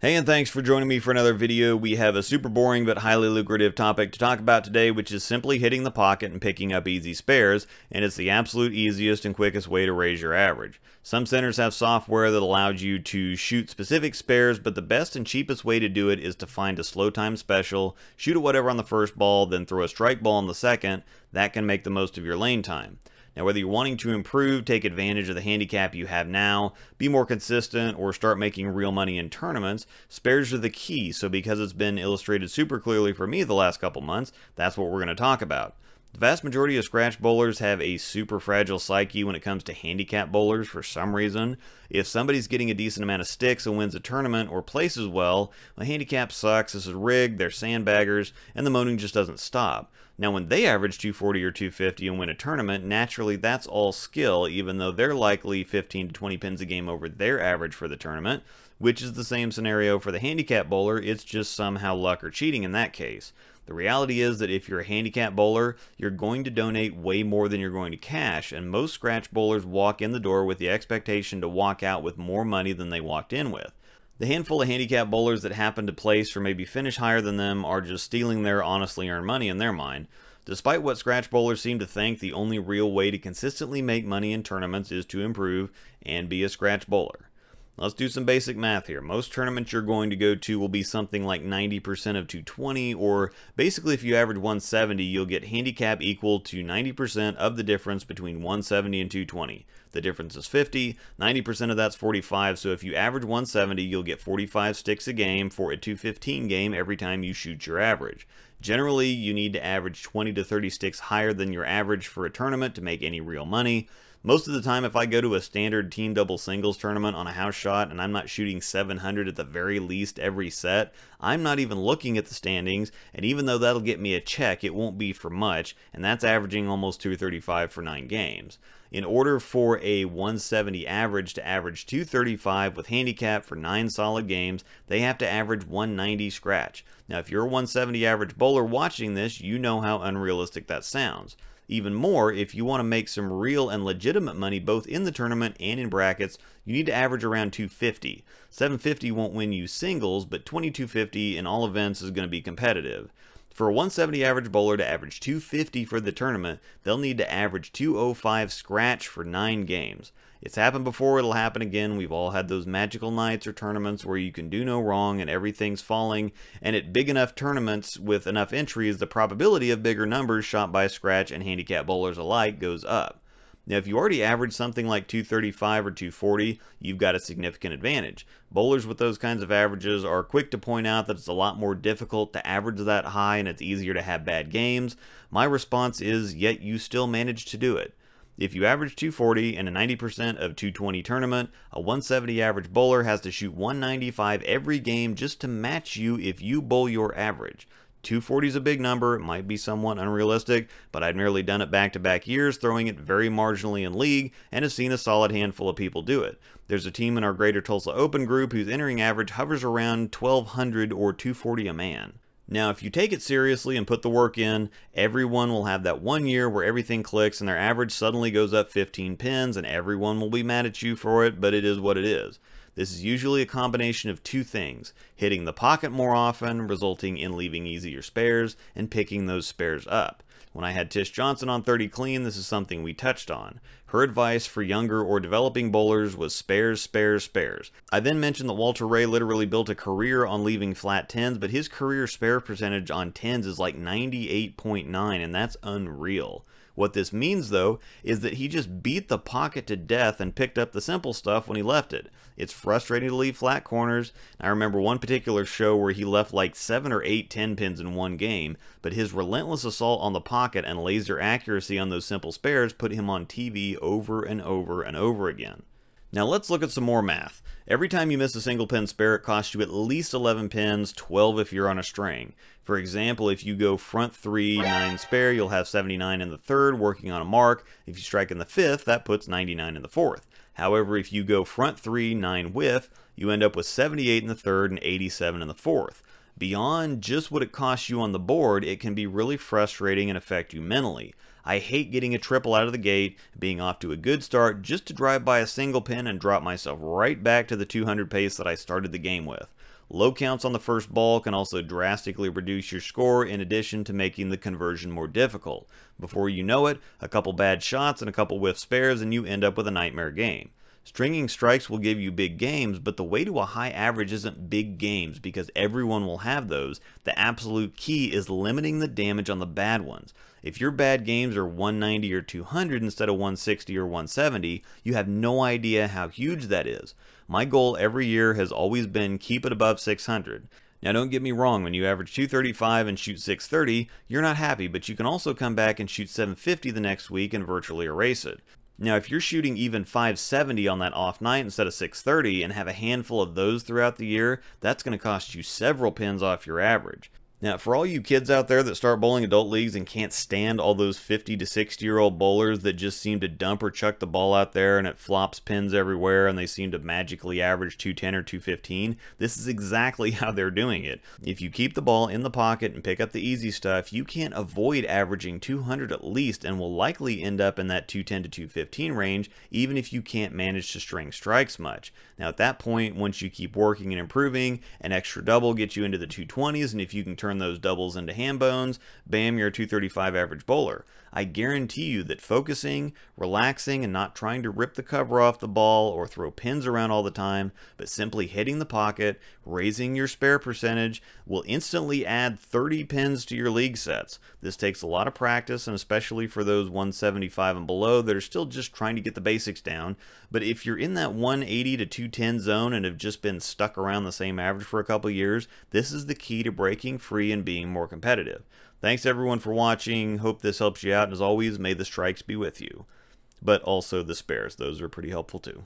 Hey, and thanks for joining me for another video. We have a super boring but highly lucrative topic to talk about today, which is simply hitting the pocket and picking up easy spares, and it's the absolute easiest and quickest way to raise your average. Some centers have software that allows you to shoot specific spares, but the best and cheapest way to do it is to find a slow time special, shoot at whatever on the first ball, then throw a strike ball on the second. That can make the most of your lane time. Now, whether you're wanting to improve, take advantage of the handicap you have now, be more consistent, or start making real money in tournaments, spares are the key. So because it's been illustrated super clearly for me the last couple months, that's what we're going to talk about. The vast majority of scratch bowlers have a super fragile psyche when it comes to handicap bowlers for some reason. If somebody's getting a decent amount of sticks and wins a tournament or places well, the handicap sucks, this is rigged, they're sandbaggers, and the moaning just doesn't stop. Now when they average 240 or 250 and win a tournament, naturally that's all skill, even though they're likely 15 to 20 pins a game over their average for the tournament, which is the same scenario for the handicap bowler. It's just somehow luck or cheating in that case. The reality is that if you're a handicap bowler, you're going to donate way more than you're going to cash, and most scratch bowlers walk in the door with the expectation to walk out with more money than they walked in with. The handful of handicap bowlers that happen to place or maybe finish higher than them are just stealing their honestly earned money in their mind. Despite what scratch bowlers seem to think, the only real way to consistently make money in tournaments is to improve and be a scratch bowler. Let's do some basic math here. Most tournaments you're going to go to will be something like 90% of 220, or basically if you average 170, you'll get handicap equal to 90% of the difference between 170 and 220. The difference is 50, 90% of that's 45, so if you average 170, you'll get 45 sticks a game for a 215 game every time you shoot your average. Generally, you need to average 20 to 30 sticks higher than your average for a tournament to make any real money. Most of the time, if I go to a standard team double singles tournament on a house shot and I'm not shooting 700 at the very least every set, I'm not even looking at the standings, and even though that'll get me a check, it won't be for much, and that's averaging almost 235 for 9 games. In order for a 170 average to average 235 with handicap for 9 solid games, they have to average 190 scratch. Now, if you're a 170 average bowler watching this, you know how unrealistic that sounds. Even more, if you want to make some real and legitimate money both in the tournament and in brackets, you need to average around 250. 750 won't win you singles, but 2250 in all events is going to be competitive. For a 170 average bowler to average 250 for the tournament, they'll need to average 205 scratch for 9 games. It's happened before, it'll happen again. We've all had those magical nights or tournaments where you can do no wrong and everything's falling, and at big enough tournaments with enough entries, the probability of bigger numbers shot by scratch and handicap bowlers alike goes up. Now, if you already average something like 235 or 240, you've got a significant advantage. Bowlers with those kinds of averages are quick to point out that it's a lot more difficult to average that high and it's easier to have bad games. My response is, yet you still manage to do it. If you average 240 in a 90% of 220 tournament, a 170 average bowler has to shoot 195 every game just to match you if you bowl your average. 240 is a big number, it might be somewhat unrealistic, but I've nearly done it back-to-back years, throwing it very marginally in league, and have seen a solid handful of people do it. There's a team in our Greater Tulsa Open group whose entering average hovers around 1200 or 240 a man. Now, if you take it seriously and put the work in, everyone will have that one year where everything clicks and their average suddenly goes up 15 pins, and everyone will be mad at you for it, but it is what it is. This is usually a combination of two things: hitting the pocket more often, resulting in leaving easier spares, and picking those spares up. When I had Tish Johnson on 30 Clean, this is something we touched on. Her advice for younger or developing bowlers was spares, spares, spares. I then mentioned that Walter Ray literally built a career on leaving flat 10s, but his career spare percentage on 10s is like 98.9, and that's unreal. What this means, though, is that he just beat the pocket to death and picked up the simple stuff when he left it. It's frustrating to leave flat corners. I remember one particular show where he left like 7 or 8 10 pins in one game, but his relentless assault on the pocket and laser accuracy on those simple spares put him on TV over and over and over again. Now let's look at some more math. Every time you miss a single pin spare, it costs you at least 11 pins, 12 if you're on a string. For example, if you go front 3, 9 spare, you'll have 79 in the third, working on a mark. If you strike in the fifth, that puts 99 in the fourth. However, if you go front 3, 9 whiff, you end up with 78 in the third and 87 in the fourth. Beyond just what it costs you on the board, it can be really frustrating and affect you mentally. I hate getting a triple out of the gate, being off to a good start just to drive by a single pin and drop myself right back to the 200 pace that I started the game with. Low counts on the first ball can also drastically reduce your score, in addition to making the conversion more difficult. Before you know it, a couple bad shots and a couple whiff spares and you end up with a nightmare game. Stringing strikes will give you big games, but the way to a high average isn't big games because everyone will have those. The absolute key is limiting the damage on the bad ones. If your bad games are 190 or 200 instead of 160 or 170, you have no idea how huge that is. My goal every year has always been keep it above 600. Now don't get me wrong, when you average 235 and shoot 630, you're not happy, but you can also come back and shoot 750 the next week and virtually erase it. Now, if you're shooting even 570 on that off night instead of 630 and have a handful of those throughout the year, that's going to cost you several pins off your average. Now, for all you kids out there that start bowling adult leagues and can't stand all those 50 to 60-year-old bowlers that just seem to dump or chuck the ball out there and it flops pins everywhere and they seem to magically average 210 or 215, this is exactly how they're doing it. If you keep the ball in the pocket and pick up the easy stuff, you can't avoid averaging 200 at least and will likely end up in that 210 to 215 range, even if you can't manage to string strikes much. Now, at that point, once you keep working and improving, an extra double gets you into the 220s, and if you can turn those doubles into ham bones, bam, you're a 235 average bowler. I guarantee you that focusing, relaxing, and not trying to rip the cover off the ball or throw pins around all the time, but simply hitting the pocket, raising your spare percentage, will instantly add 30 pins to your league sets. This takes a lot of practice, and especially for those 175 and below that are still just trying to get the basics down. But if you're in that 180 to 210 zone and have just been stuck around the same average for a couple years, this is the key to breaking free and being more competitive. Thanks everyone for watching. Hope this helps you out, and as always, may the strikes be with you. But also the spares, those are pretty helpful too.